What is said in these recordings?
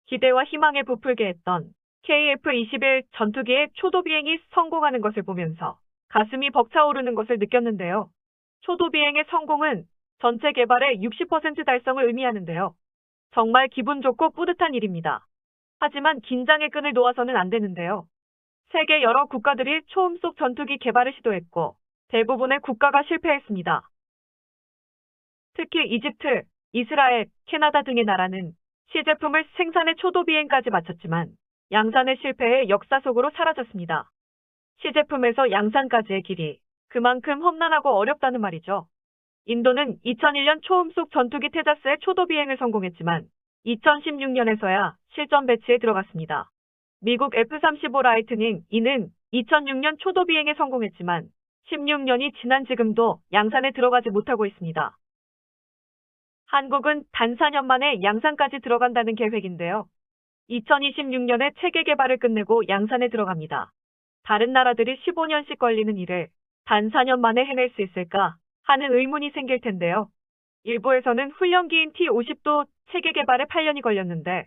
기대와 희망에 부풀게 했던 KF-21 전투기의 초도 비행이 성공하는 것을 보면서 가슴이 벅차오르는 것을 느꼈는데요. 초도 비행의 성공은 전체 개발의 60% 달성을 의미하는데요. 정말 기분 좋고 뿌듯한 일입니다. 하지만 긴장의 끈을 놓아서는 안 되는데요. 세계 여러 국가들이 초음속 전투기 개발을 시도했고 대부분의 국가가 실패했습니다. 특히 이집트, 이스라엘, 캐나다 등의 나라는 시제품을 생산해 초도 비행까지 마쳤지만 양산의 실패에 역사 속으로 사라졌습니다. 시제품에서 양산까지의 길이 그만큼 험난하고 어렵다는 말이죠. 인도는 2001년 초음속 전투기 테자스의 초도 비행을 성공했지만 2016년에서야 실전 배치에 들어갔습니다. 미국 F-35 라이트닝 E는 2006년 초도 비행에 성공했지만 16년이 지난 지금도 양산에 들어가지 못하고 있습니다. 한국은 단 4년 만에 양산까지 들어간다는 계획인데요. 2026년에 체계 개발을 끝내고 양산에 들어갑니다. 다른 나라들이 15년씩 걸리는 일을 단 4년 만에 해낼 수 있을까 하는 의문이 생길 텐데요. 일부에서는 훈련기인 T-50도 체계 개발에 8년이 걸렸는데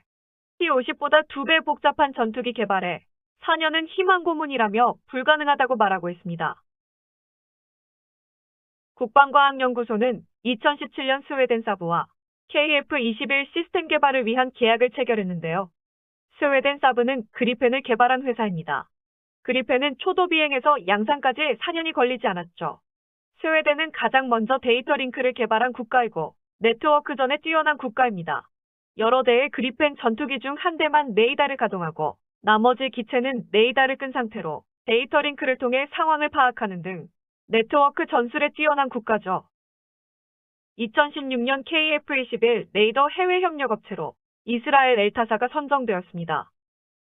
T-50보다 2배 복잡한 전투기 개발에 4년은 희망 고문이라며 불가능하다고 말하고 있습니다. 국방과학연구소는 2017년 스웨덴 사브와 KF-21 시스템 개발을 위한 계약을 체결했는데요. 스웨덴 사브는 그리펜을 개발한 회사입니다. 그리펜은 초도 비행에서 양산까지 4년이 걸리지 않았죠. 스웨덴은 가장 먼저 데이터 링크를 개발한 국가이고 네트워크전에 뛰어난 국가입니다. 여러 대의 그리펜 전투기 중 한 대만 레이더를 가동하고 나머지 기체는 레이더를 끈 상태로 데이터 링크를 통해 상황을 파악하는 등 네트워크 전술에 뛰어난 국가죠. 2016년 KF-21 레이더 해외협력업체로 이스라엘 엘타사가 선정되었습니다.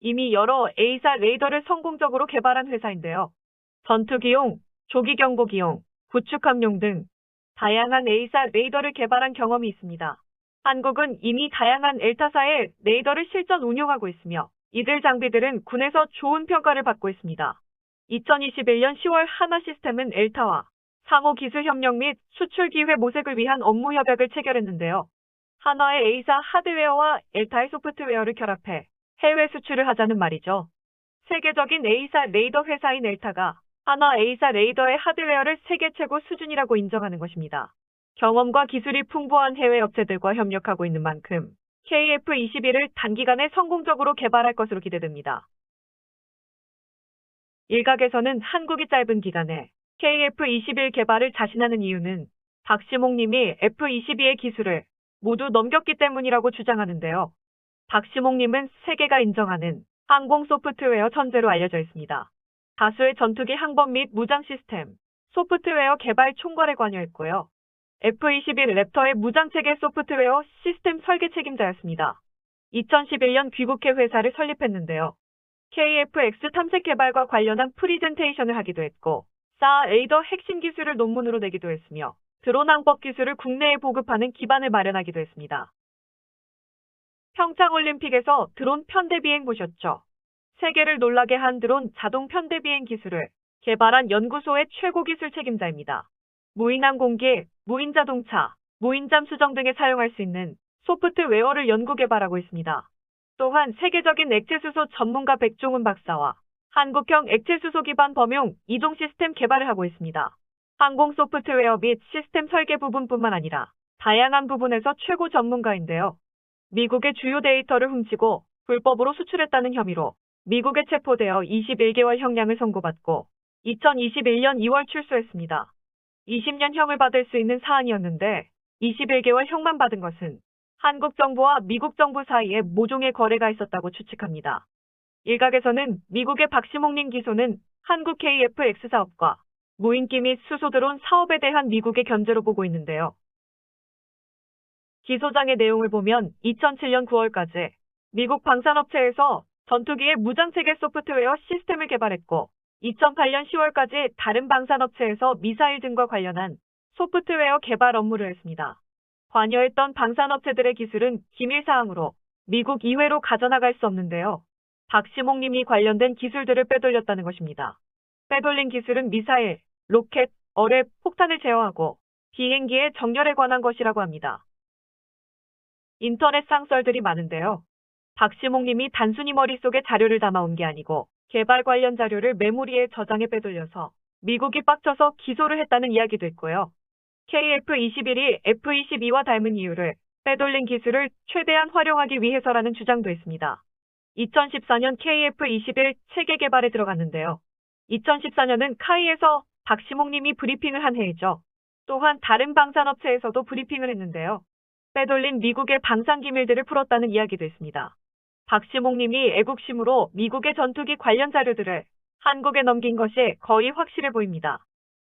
이미 여러 A사 레이더를 성공적으로 개발한 회사인데요. 전투기용, 조기경보기용, 구축함용 등 다양한 A사 레이더를 개발한 경험이 있습니다. 한국은 이미 다양한 엘타사의 레이더를 실전 운용하고 있으며 이들 장비들은 군에서 좋은 평가를 받고 있습니다. 2021년 10월 하나시스템은 엘타와 상호 기술 협력 및 수출 기회 모색을 위한 업무 협약을 체결했는데요. 한화의 A사 하드웨어와 엘타의 소프트웨어를 결합해 해외 수출을 하자는 말이죠. 세계적인 A사 레이더 회사인 엘타가 한화 A사 레이더의 하드웨어를 세계 최고 수준이라고 인정하는 것입니다. 경험과 기술이 풍부한 해외 업체들과 협력하고 있는 만큼 KF-21을 단기간에 성공적으로 개발할 것으로 기대됩니다. 일각에서는 한국이 짧은 기간에 KF-21 개발을 자신하는 이유는 박시몽 님이 F-22의 기술을 모두 넘겼기 때문이라고 주장하는데요. 박시몽 님은 세계가 인정하는 항공 소프트웨어 천재로 알려져 있습니다. 다수의 전투기 항법 및 무장 시스템, 소프트웨어 개발 총괄에 관여했고요. F-21 랩터의 무장체계 소프트웨어 시스템 설계 책임자였습니다. 2011년 귀국해 회사를 설립했는데요. KF-X 탐색 개발과 관련한 프리젠테이션을 하기도 했고, 사하 레이더 핵심 기술을 논문으로 내기도 했으며, 드론 항법 기술을 국내에 보급하는 기반을 마련하기도 했습니다. 평창올림픽에서 드론 편대 비행 보셨죠? 세계를 놀라게 한 드론 자동 편대 비행 기술을 개발한 연구소의 최고 기술 책임자입니다. 무인항공기, 무인자동차, 무인잠 수정 등에 사용할 수 있는 소프트웨어를 연구 개발하고 있습니다. 또한 세계적인 액체수소 전문가 백종훈 박사와 한국형 액체수소 기반 범용 이동 시스템 개발을 하고 있습니다. 항공 소프트웨어 및 시스템 설계 부분뿐만 아니라 다양한 부분에서 최고 전문가인데요. 미국의 주요 데이터를 훔치고 불법으로 수출했다는 혐의로 미국에 체포되어 21개월 형량을 선고받고 2021년 2월 출소했습니다. 20년 형을 받을 수 있는 사안이었는데 21개월 형만 받은 것은 한국 정부와 미국 정부 사이에 모종의 거래가 있었다고 추측합니다. 일각에서는 미국의 박시몽님 기소는 한국 KF-X 사업과 무인기 및 수소드론 사업에 대한 미국의 견제로 보고 있는데요. 기소장의 내용을 보면 2007년 9월까지 미국 방산업체에서 전투기의 무장체계 소프트웨어 시스템을 개발했고 2008년 10월까지 다른 방산업체에서 미사일 등과 관련한 소프트웨어 개발 업무를 했습니다. 관여했던 방산업체들의 기술은 기밀사항으로 미국 이외로 가져나갈 수 없는데요. 박시몽 님이 관련된 기술들을 빼돌렸다는 것입니다. 빼돌린 기술은 미사일, 로켓, 어뢰, 폭탄을 제어하고 비행기의 정렬에 관한 것이라고 합니다. 인터넷 상설들이 많은데요. 박시몽 님이 단순히 머릿속에 자료를 담아온 게 아니고 개발 관련 자료를 메모리에 저장해 빼돌려서 미국이 빡쳐서 기소를 했다는 이야기도 있고요. KF-21이 F-22와 닮은 이유를 빼돌린 기술을 최대한 활용하기 위해서라는 주장도 있습니다. 2014년 KF-21 체계 개발에 들어갔는데요. 2014년은 카이에서 박시몽 님이 브리핑을 한 해이죠. 또한 다른 방산업체에서도 브리핑을 했는데요. 빼돌린 미국의 방산기밀들을 풀었다는 이야기도 있습니다. 박시몽 님이 애국심으로 미국의 전투기 관련 자료들을 한국에 넘긴 것이 거의 확실해 보입니다.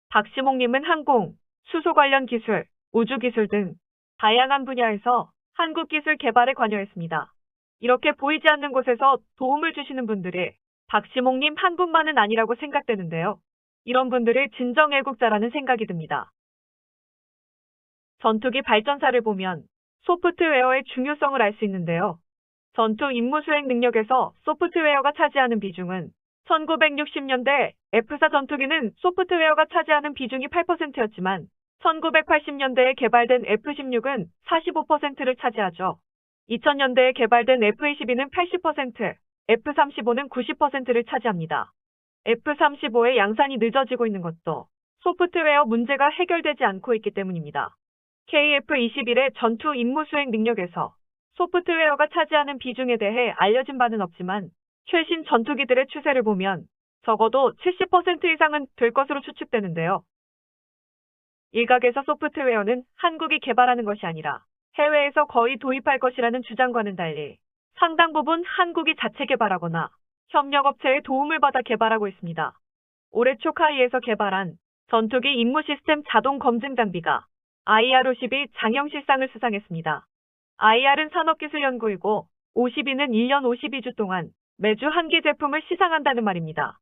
박시몽 님은 항공, 수소 관련 기술, 우주 기술 등 다양한 분야에서 한국 기술 개발에 관여했습니다. 이렇게 보이지 않는 곳에서 도움을 주시는 분들이 박시몽 님 한 분만은 아니라고 생각되는데요. 이런 분들을 진정 애국자라는 생각이 듭니다. 전투기 발전사를 보면 소프트웨어의 중요성을 알 수 있는데요. 전투 임무 수행 능력에서 소프트웨어가 차지하는 비중은 1960년대 F4 전투기는 소프트웨어가 차지하는 비중이 8%였지만 1980년대에 개발된 F16은 45%를 차지하죠. 2000년대에 개발된 F22는 80%, F35는 90%를 차지합니다. F35의 양산이 늦어지고 있는 것도 소프트웨어 문제가 해결되지 않고 있기 때문입니다. KF-21의 전투 임무 수행 능력에서 소프트웨어가 차지하는 비중에 대해 알려진 바는 없지만 최신 전투기들의 추세를 보면 적어도 70% 이상은 될 것으로 추측되는데요. 일각에서 소프트웨어는 한국이 개발하는 것이 아니라 해외에서 거의 도입할 것이라는 주장과는 달리 상당 부분 한국이 자체 개발하거나 협력업체의 도움을 받아 개발하고 있습니다. 올해 초 카이에서 개발한 전투기 임무 시스템 자동 검증 장비가 IR-52 장형 실상을 수상했습니다. IR은 산업기술연구이고 52는 1년 52주 동안 매주 한 개 제품을 시상한다는 말입니다.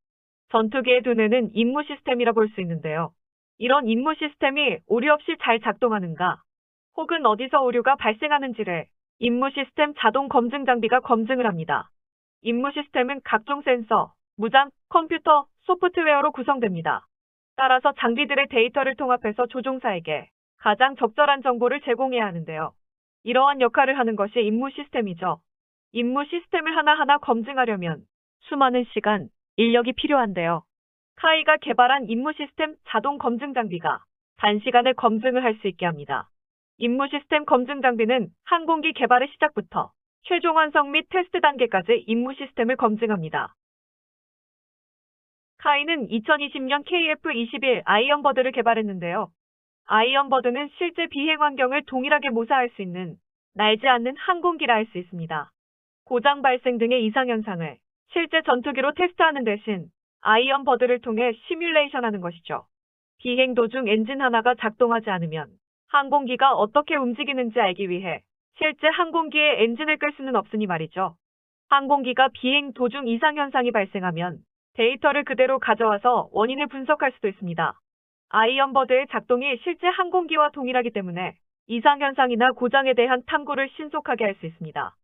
전투기의 두뇌는 임무 시스템이라 볼 수 있는데요. 이런 임무 시스템이 오류 없이 잘 작동하는가, 혹은 어디서 오류가 발생하는지를 임무 시스템 자동 검증 장비가 검증을 합니다. 임무 시스템은 각종 센서, 무장, 컴퓨터, 소프트웨어로 구성됩니다. 따라서 장비들의 데이터를 통합해서 조종사에게 가장 적절한 정보를 제공해야 하는데요. 이러한 역할을 하는 것이 임무 시스템이죠. 임무 시스템을 하나하나 검증하려면 수많은 시간, 인력이 필요한데요. 카이가 개발한 임무 시스템 자동 검증 장비가 단시간에 검증을 할 수 있게 합니다. 임무 시스템 검증 장비는 항공기 개발의 시작부터 최종 완성 및 테스트 단계까지 임무 시스템을 검증합니다. 카이는 2020년 KF-21 아이언버드를 개발했는데요. 아이언버드는 실제 비행 환경을 동일하게 모사할 수 있는 날지 않는 항공기라 할 수 있습니다. 고장 발생 등의 이상 현상을 실제 전투기로 테스트하는 대신 아이언버드를 통해 시뮬레이션하는 것이죠. 비행 도중 엔진 하나가 작동하지 않으면 항공기가 어떻게 움직이는지 알기 위해 실제 항공기의 엔진을 끌 수는 없으니 말이죠. 항공기가 비행 도중 이상 현상이 발생하면 데이터를 그대로 가져와서 원인을 분석할 수도 있습니다. 아이언버드의 작동이 실제 항공기와 동일하기 때문에 이상 현상이나 고장에 대한 탐구를 신속하게 할 수 있습니다.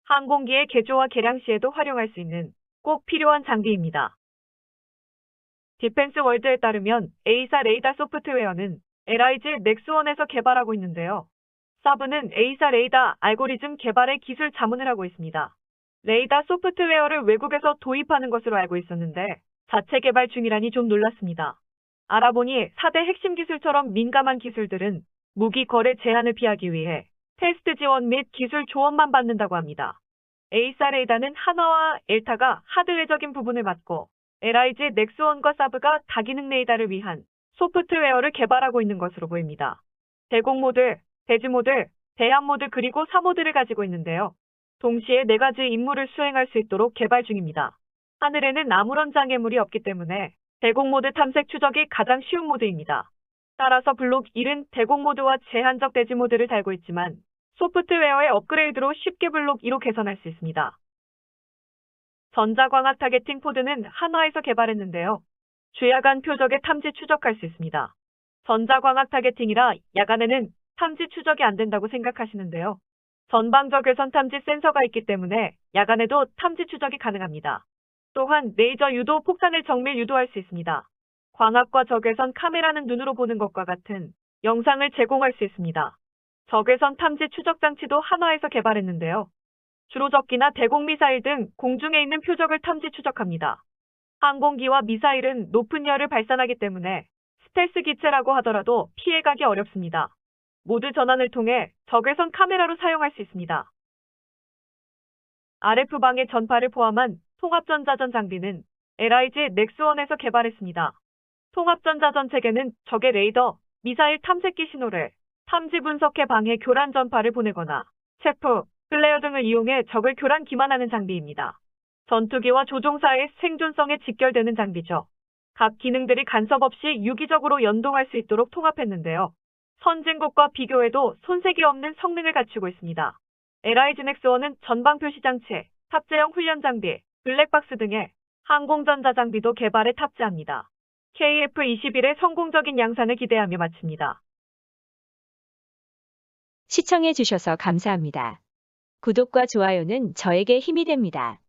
항공기의 개조와 개량 시에도 활용할 수 있는 꼭 필요한 장비입니다. 디펜스 월드에 따르면 A사 레이더 소프트웨어는 LIG 넥스원에서 개발하고 있는데요. 사브는 A사 레이더 알고리즘 개발의 기술 자문을 하고 있습니다. 레이더 소프트웨어를 외국에서 도입하는 것으로 알고 있었는데 자체 개발 중이라니 좀 놀랐습니다. 알아보니 4대 핵심 기술처럼 민감한 기술들은 무기 거래 제한을 피하기 위해 테스트 지원 및 기술 조언만 받는다고 합니다. A사 레이더는 한화와 엘타가 하드웨어적인 부분을 맡고 LIG 넥스원과 사브가 다기능 레이더를 위한 소프트웨어를 개발하고 있는 것으로 보입니다. 대공 모드, 대지 모드, 대함 모드 그리고 4모드를 가지고 있는데요. 동시에 4가지 임무를 수행할 수 있도록 개발 중입니다. 하늘에는 아무런 장애물이 없기 때문에 대공 모드 탐색 추적이 가장 쉬운 모드입니다. 따라서 블록 1은 대공 모드와 제한적 대지 모드를 달고 있지만 소프트웨어의 업그레이드로 쉽게 블록 2로 개선할 수 있습니다. 전자광학 타겟팅 포드는 한화에서 개발했는데요. 주야간 표적의 탐지 추적할 수 있습니다. 전자광학 타겟팅이라 야간에는 탐지 추적이 안 된다고 생각하시는데요. 전방적 외선 탐지 센서가 있기 때문에 야간에도 탐지 추적이 가능합니다. 또한 레이저 유도 폭탄을 정밀 유도할 수 있습니다. 광학과 적외선 카메라는 눈으로 보는 것과 같은 영상을 제공할 수 있습니다. 적외선 탐지 추적 장치도 한화에서 개발했는데요. 주로 적기나 대공미사일 등 공중에 있는 표적을 탐지 추적합니다. 항공기와 미사일은 높은 열을 발산하기 때문에 스텔스 기체라고 하더라도 피해가기 어렵습니다. 모드 전환을 통해 적외선 카메라로 사용할 수 있습니다. RF방해 전파를 포함한 통합전자전 장비는 LIG 넥스원에서 개발했습니다. 통합전자전 체계는 적의 레이더, 미사일 탐색기 신호를 탐지 분석해 방해 교란 전파를 보내거나 체프, 플레어 등을 이용해 적을 교란 기만하는 장비입니다. 전투기와 조종사의 생존성에 직결되는 장비죠. 각 기능들이 간섭 없이 유기적으로 연동할 수 있도록 통합했는데요. 선진국과 비교해도 손색이 없는 성능을 갖추고 있습니다. LIG 넥스원은 전방 표시 장치, 탑재형 훈련 장비, 블랙박스 등의 항공전자 장비도 개발에 탑재합니다. KF-21의 성공적인 양산을 기대하며 마칩니다. 시청해 주셔서 감사합니다. 구독과 좋아요는 저에게 힘이 됩니다.